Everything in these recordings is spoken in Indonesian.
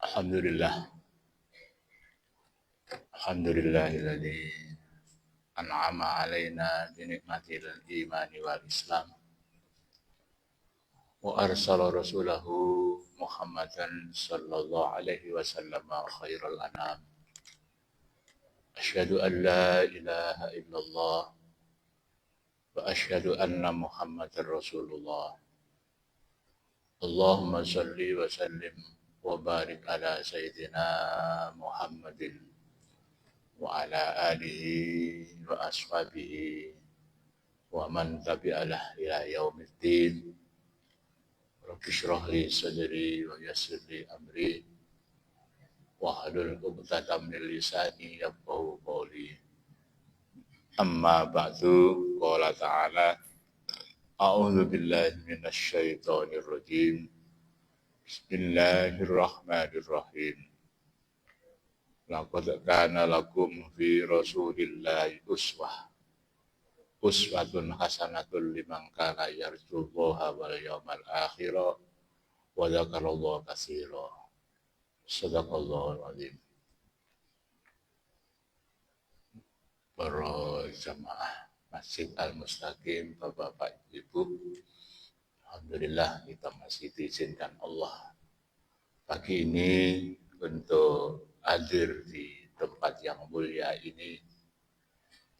Alhamdulillah. Alhamdulillahilladzi an'ama alaina bi nikmatil iman wal islam wa arsala rasulahu Muhammadan sallallahu alaihi wasallam khairal anam. Asyhadu an la ilaha illallah wa asyhadu anna Muhammadar Rasulullah. Allahumma shalli wa sallim wa barik ala sayyidina Muhammadin wa ala alihi wa ashabihi wa man tabi'alah ila yaumiddin. Rabbi shrah li sadri wa yassir li amri wa hlul 'uqdatam min lisani yafqahu qawli. Amma ba'du, qala ta'ala a'udzu billahi minasy syaithanir rajim. Bismillahirrahmanirrahim. Laqad kana lakum fi Rasulillahi uswatun hasanatun liman kana yarjullaha wal yawmal akhir wa dzakarallaha katsira. Shadaqallahul azim. Para jamaah Masjid Al-Mustaqim, Bapak-bapak, Ibu, alhamdulillah kita masih diizinkan Allah pagi ini untuk hadir di tempat yang mulia ini,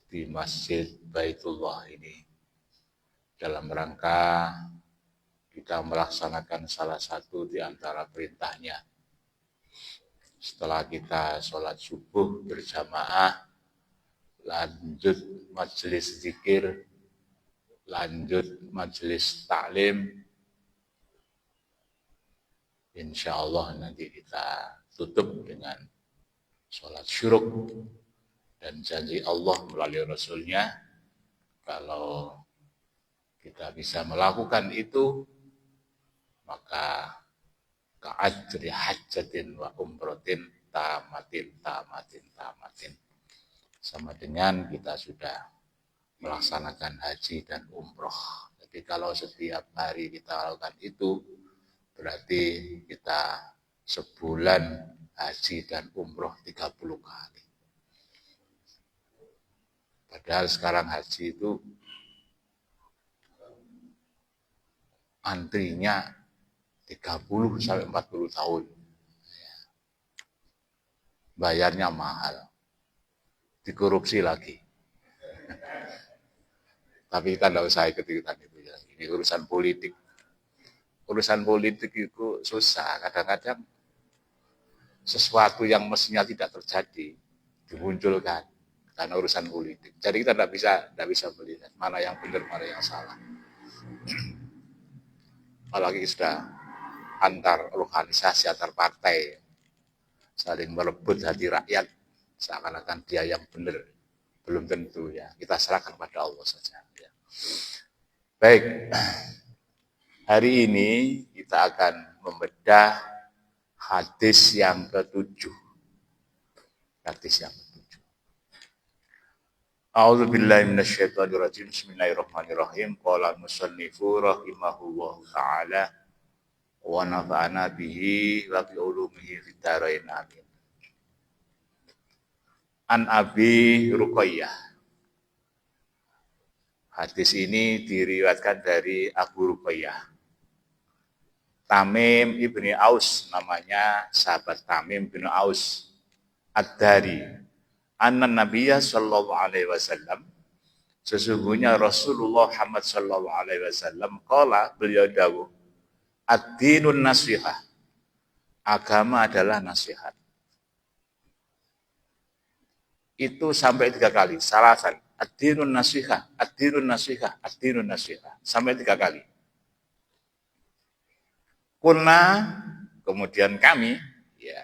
di Masjid Baitullah ini, dalam rangka kita melaksanakan salah satu di antara perintahnya. Setelah kita sholat subuh berjamaah, lanjut majelis zikir, lanjut majelis taklim, insya Allah nanti kita tutup dengan sholat syuruk. Dan janji Allah melalui Rasulnya, kalau kita bisa melakukan itu, maka ka'ajri hajjatin wa umrotin tamatin. Sama dengan kita sudah melaksanakan haji dan umroh. Jadi kalau setiap hari kita lakukan itu, berarti kita sebulan haji dan umroh 30 kali. Padahal sekarang haji itu antrinya 30 sampai 40 tahun. Bayarnya mahal. Dikorupsi lagi. Tapi kita tidak usah ikut-ikutan itu ya. Ini urusan politik. Urusan politik itu susah. Kadang-kadang sesuatu yang mestinya tidak terjadi dimunculkan karena urusan politik. Jadi kita tidak bisa melihat mana yang benar, mana yang salah. Apalagi sudah antar organisasi, antar partai saling merebut hati rakyat seakan-akan dia yang benar. Belum tentu ya. Kita serahkan pada Allah saja. Ya. Baik. Hari ini kita akan membedah hadis yang ke-7. Hadis yang ke-7. A'udzu billahi minasyaitonir rajim. Bismillahirrahmanirrahim. Qala al-musannifu rahimahullahu taala wa nafa'ana bihi wa bi ulumihi fid dharain amin. An Abi Ruqayyah. Hadis ini diriwayatkan dari Abu Ruqayyah. Tamim ibni Aus namanya, sahabat Tamim bin Aus Ad-Dari. Anna Nabiyya sallallahu alaihi wasallam, sesungguhnya Rasulullah Muhammad sallallahu alaihi wasallam qala, beliau dawuh, ad-dinun nasihah. Agama adalah nasihat. Itu sampai 3 kali, salasan. Ad-dinun nasihah, ad-dinun nasihah, ad-dinun nasihah. Sampai 3 kali. Kulna, kemudian kami, ya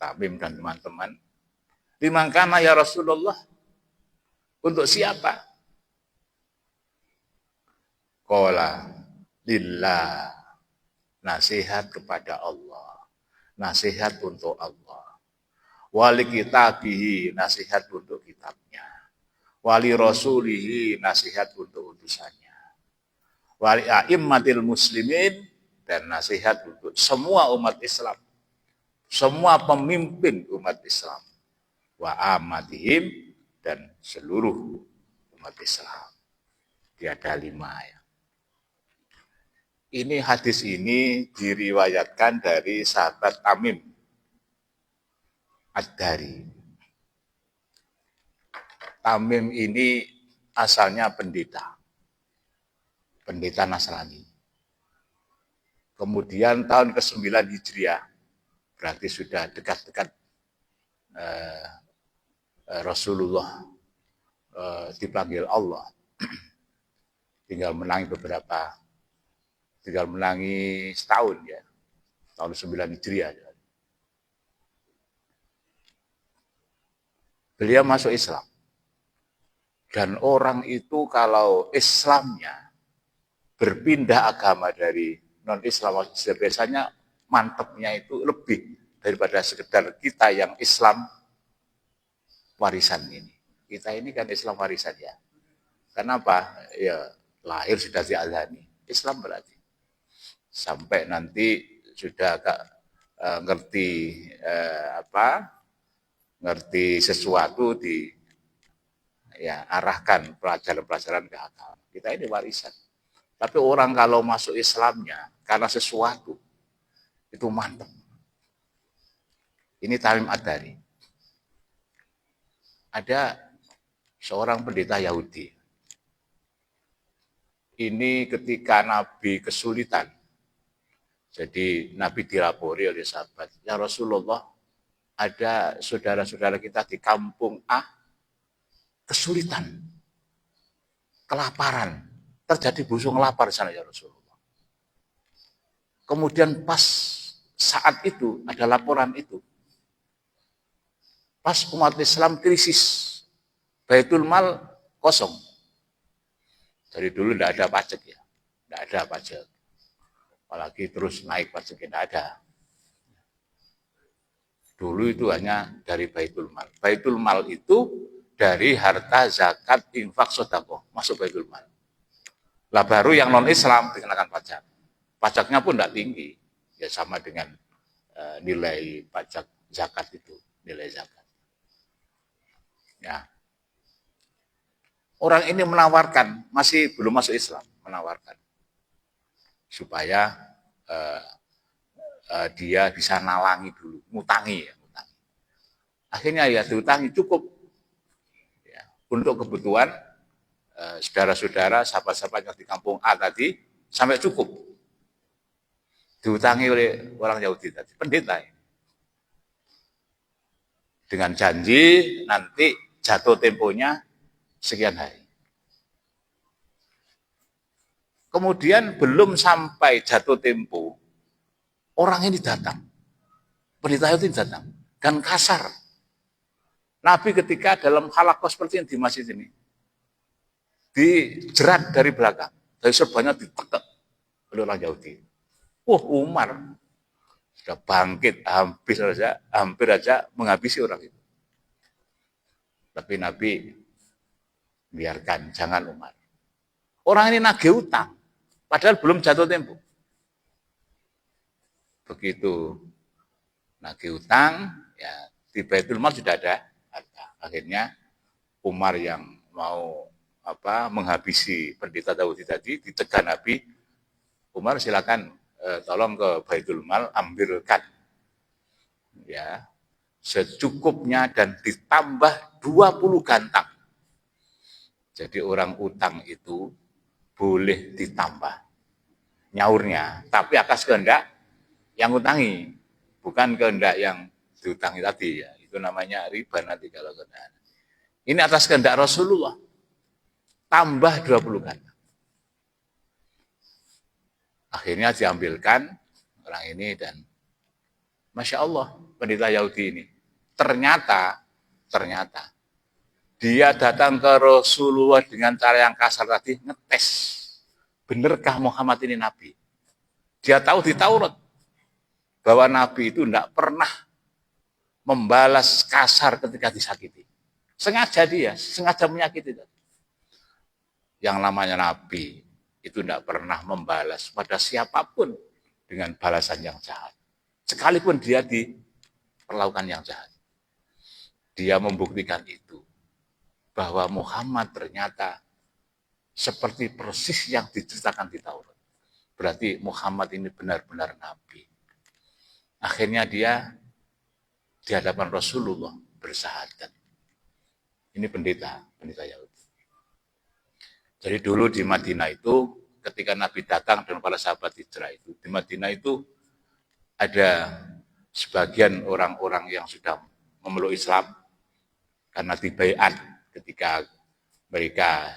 Tamim dan teman-teman, liman kana ya Rasulullah, untuk siapa? Qala lillah, nasihat kepada Allah, nasihat untuk Allah. Wali kitabihi, nasihat untuk kitabnya. Wali rasulihi, nasihat untuk utusannya. Wali a'immatil muslimin, dan nasihat untuk semua umat Islam. semua pemimpin umat Islam, wa amatihim, dan seluruh umat Islam. Tiada 5 ya. Ini hadis ini diriwayatkan dari sahabat Tamim Ad-Dari. Tamim ini asalnya pendeta Nasrani. Kemudian tahun ke-9 Hijriah, berarti sudah dekat-dekat Rasulullah dipanggil Allah. tinggal menangi setahun ya, tahun 9 Hijriah. Beliau masuk Islam. Dan orang itu kalau Islamnya berpindah agama dari non-Islam, biasanya mantepnya itu lebih daripada sekedar kita yang Islam warisan ini. Kita ini kan Islam warisan ya. Kenapa? Ya lahir sudah diazani. Islam berarti. Sampai nanti sudah agak ngerti sesuatu arahkan pelajaran-pelajaran ke agama. Kita ini warisan. Tapi orang kalau masuk Islamnya karena sesuatu itu mantap. Ini Tamim Ad-Dari. Ada seorang pendeta Yahudi. Ini ketika Nabi kesulitan. Jadi Nabi dilapori oleh sahabat, ya Rasulullah, ada saudara-saudara kita di kampung A kesulitan, kelaparan, terjadi busung lapar di sana ya Rasulullah. Kemudian pas saat itu ada laporan itu, pas umat Islam krisis, Baitul Mal kosong. Dari dulu tidak ada pajak ya, tidak ada pajak. Apalagi terus naik pajak, tidak ada. Dulu itu hanya dari Baitul Mal. Baitul Mal itu dari harta zakat, infak, sedekah masuk Baitul Mal. Lah baru yang non-Islam dikenakan pajak. Pajaknya pun tidak tinggi, ya sama dengan nilai pajak zakat itu, nilai zakat. Ya. Orang ini menawarkan, masih belum masuk Islam, menawarkan supaya dia bisa nalangi dulu, ngutangi. Akhirnya ya diutangi cukup ya, untuk kebutuhan saudara-saudara, sahabat-sahabat yang di kampung A tadi sampai cukup. Diutangi oleh orang Yahudi tadi, pendeta ini. Dengan janji nanti jatuh temponya sekian hari. Kemudian belum sampai jatuh tempo, orang ini datang. Pendeta itu datang. Dan kasar. Nabi ketika dalam halaqah seperti yang di masjid ini, dijerat dari belakang. Dari serbanya ditekek oleh orang Yahudi. Umar sudah bangkit, hampir aja menghabisi orang itu. Tapi Nabi biarkan, jangan Umar. Orang ini nagih utang, padahal belum jatuh tempo. Begitu nagih utang, ya di Baitul Mal sudah ada harta. Akhirnya Umar yang mau menghabisi pendeta Yahudi tadi, ditekan Nabi, Umar silakan tolong ke Baitul Mal, ambilkan ya secukupnya dan ditambah 20 gantang. Jadi orang utang itu boleh ditambah nyaurnya, tapi atas kehendak yang utangi, bukan kehendak yang diutangi tadi ya. Itu namanya riba nanti kalau kehendak. Ini atas kehendak Rasulullah. Tambah 20 gantang. Akhirnya diambilkan orang ini dan Masya Allah, pendeta Yahudi ini. Ternyata dia datang ke Rasulullah dengan cara yang kasar tadi, ngetes. Benarkah Muhammad ini Nabi? Dia tahu di Taurat bahwa Nabi itu tidak pernah membalas kasar ketika disakiti. Sengaja menyakiti. Yang namanya Nabi itu tidak pernah membalas pada siapapun dengan balasan yang jahat. Sekalipun dia perlakuan yang jahat. Dia membuktikan itu, bahwa Muhammad ternyata seperti persis yang diceritakan di Taurat. Berarti Muhammad ini benar-benar nabi. Akhirnya dia di hadapan Rasulullah bersahadat. Ini pendeta Yahudi. Jadi dulu di Madinah itu, ketika Nabi datang dengan para sahabat hijrah itu, di Madinah itu ada sebagian orang-orang yang sudah memeluk Islam karena dibaiat ketika mereka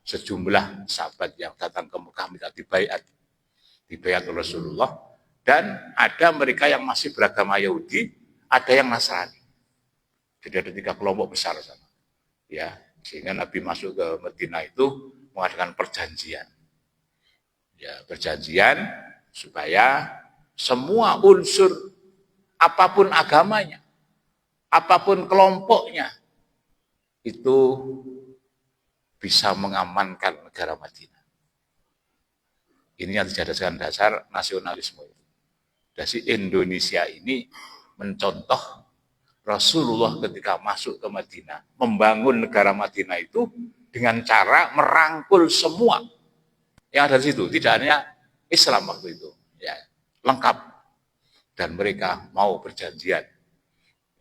sejumlah sahabat yang datang ke Mekah minta dibaiat oleh Rasulullah, dan ada mereka yang masih beragama Yahudi, ada yang Nasrani. Jadi ada 3 kelompok besar sana. Ya, sehingga Nabi masuk ke Madinah itu mengadakan perjanjian. Ya, perjanjian supaya semua unsur apapun agamanya, apapun kelompoknya, itu bisa mengamankan negara Madinah. Ini yang dijadikan dasar nasionalisme. Jadi Indonesia ini mencontoh Rasulullah ketika masuk ke Madinah, membangun negara Madinah itu dengan cara merangkul semua yang ada di situ. Tidak hanya Islam waktu itu, ya, lengkap. Dan mereka mau perjanjian.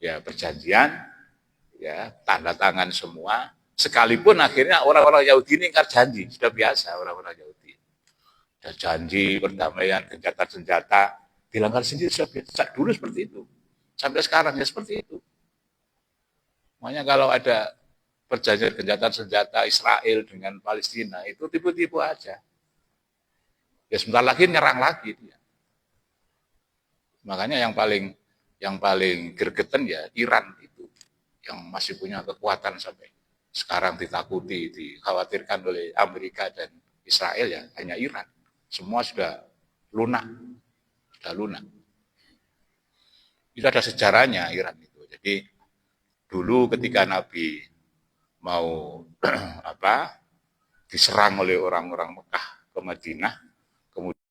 Ya, perjanjian, ya, tanda tangan semua. Sekalipun akhirnya orang-orang Yahudi ini ingkar janji, sudah biasa orang-orang Yahudi. Dan janji perdamaian, gencatan senjata, dilanggar sendiri sudah biasa. Dulu seperti itu. Sampai sekarang ya seperti itu. Makanya kalau ada perjanjian gencatan senjata Israel dengan Palestina, itu tipu-tipu aja. Ya sebentar lagi nyerang lagi dia. Makanya yang paling gregetan ya Iran itu, yang masih punya kekuatan sampai sekarang ditakuti, dikhawatirkan oleh Amerika dan Israel, ya hanya Iran. Semua sudah lunak. Itu ada sejarahnya Iran itu. Jadi dulu ketika Nabi mau diserang oleh orang-orang Mekah ke Madinah, kemudian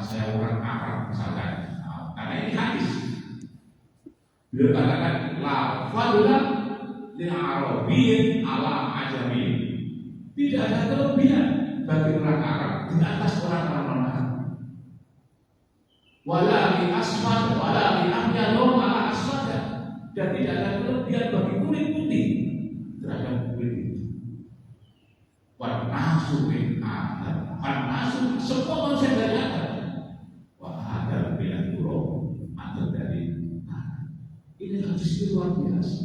saya orang Arab misalkan, karena ini hadis. Beliau katakan la fadla lil arabiyyin ala ajami. Tidak ada kelebihan bagi orang Arab di atas orang-orang non-Arab. Wala li asfad wala li ahmyalun ala asfad, dan tidak ada kelebihan bagi kulit putih terhadap kulit itu. Wan nasu min adam, wan nasu semua manusia dari Adam. Wa ada bilang turun atau dari tanah. Ini hadis luar biasa.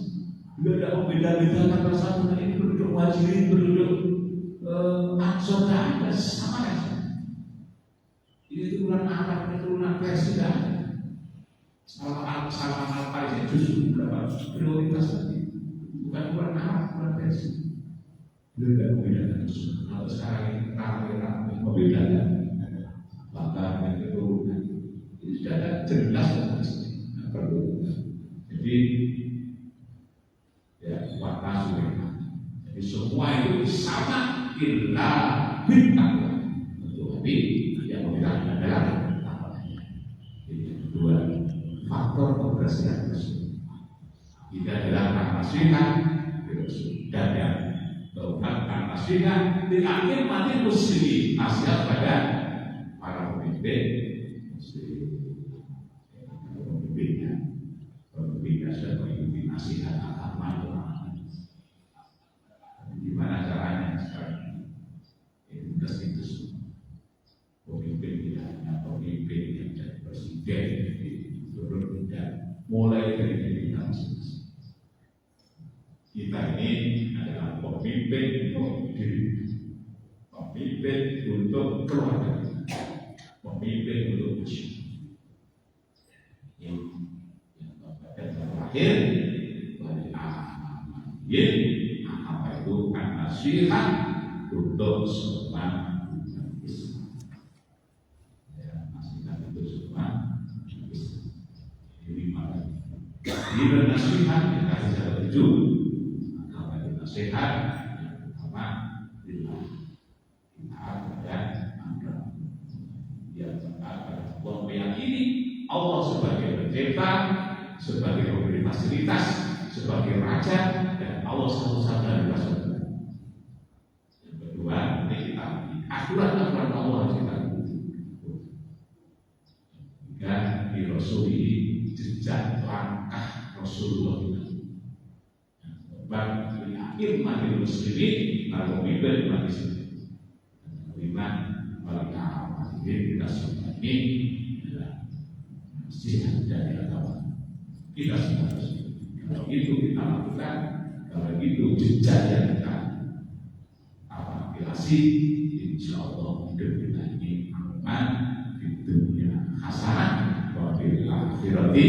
Beliau tidak membeda-bedakan persatu ini penduduk Muhajirin, penduduk Ansor, ada sama saja. Ini turunan Arab, ini turunan Persia. Salah Al-Farisi justru berapa prioritas tadi, bukan orang Arab, orang Persia. Beliau tidak membedakan itu. Kalau sekarang ini rame-rame membedakan bahkan yang keturunan ini sudah ada jelas dan perlu. Jadi ya waktu jadi semua itu sama illa bintang untuk Nabi yang membedakan adalah dua faktor keberhasilan Rasul. Tidak adalah nasihat dan yang keempat nasihat di akhir mati muslim, nasihat pada para pemimpin muslim, pemimpinnya sudah mengikuti nasihat agama. Gimana caranya sekarang? Itu pemimpin tidak hanya pemimpin yang jadi presiden, turun dan mulai dari diri masing-masing. Kita ini adalah pemimpin untuk diri, pemimpin untuk keluarga, pemimpin untuk usia. Yang terakhir bagi amanah, apa itu nasihat untuk semua Islam. Ya, nasihat itu semua Islam. Ini mana? Bila nasihat kita bisa tuju, maka bagi nasihat yang pertama bila kita ada angka yang pada Allah, meyakini Allah sebagai pencipta, sebagai pemberi fasilitas, sebagai raja, dan Allah satu-satunya Rasul. Yang kedua, ini kita aturan-aturan Allah harus kita ikuti. Dan di Rasul ini jejak langkah Rasulullah itu. Bagi akhir mati muslimin, para pemimpin umat Islam. Kelima, bagi amat kita semua ini adalah nasihat dari agama. Kita semua harus. Kalau itu kita lakukan, kalau itu jejak yang kita aplikasi, insya Allah hidup kita ini aman di dunia hasanah, wa fil akhirati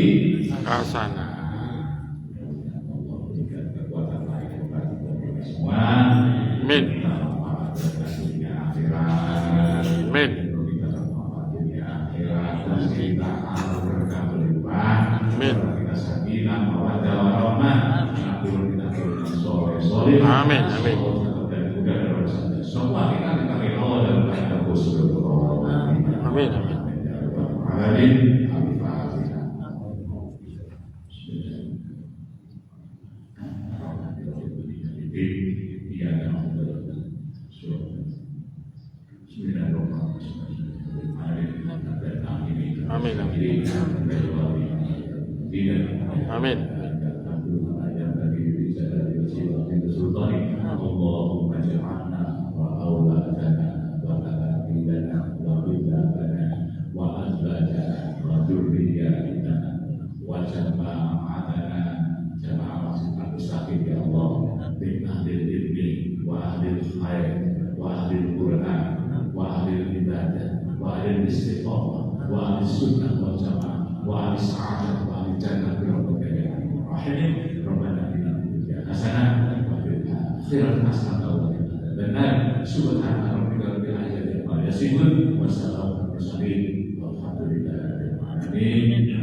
hasanah. Allah berikan kekuatan lain kepada kita semua. Amin. Dunia akhirat. Amin. Kita sama dunia akhirat dan kita akan berkah berlimpah. Amin. Amin. Amin. Semua kita diberi Allah dalam keadaan khusus. Amin. Amin. Amin. Allahumma ja'alna wa auladana wa ahlana wa biladana wa azwajana wa dzurriyyatina wa jama'atana jama'ah mustaqim ya Allah bin ahlil ilmi wa ahlil khair wa ahlil Qur'an wa ahlil ibadah wa ahlil istiqamah wa ahlil sunnah wa jama'ah wa ahlil sa'adah wa ahlil jannah bi rahmatika ya arhamar rabbana atina hasanah wa fil akhirati hasanah wa qina adzabannar subhana rabbika rabbil izzati amma yasifun wa salamun alal mursalin walhamdulillahi rabbil alamin.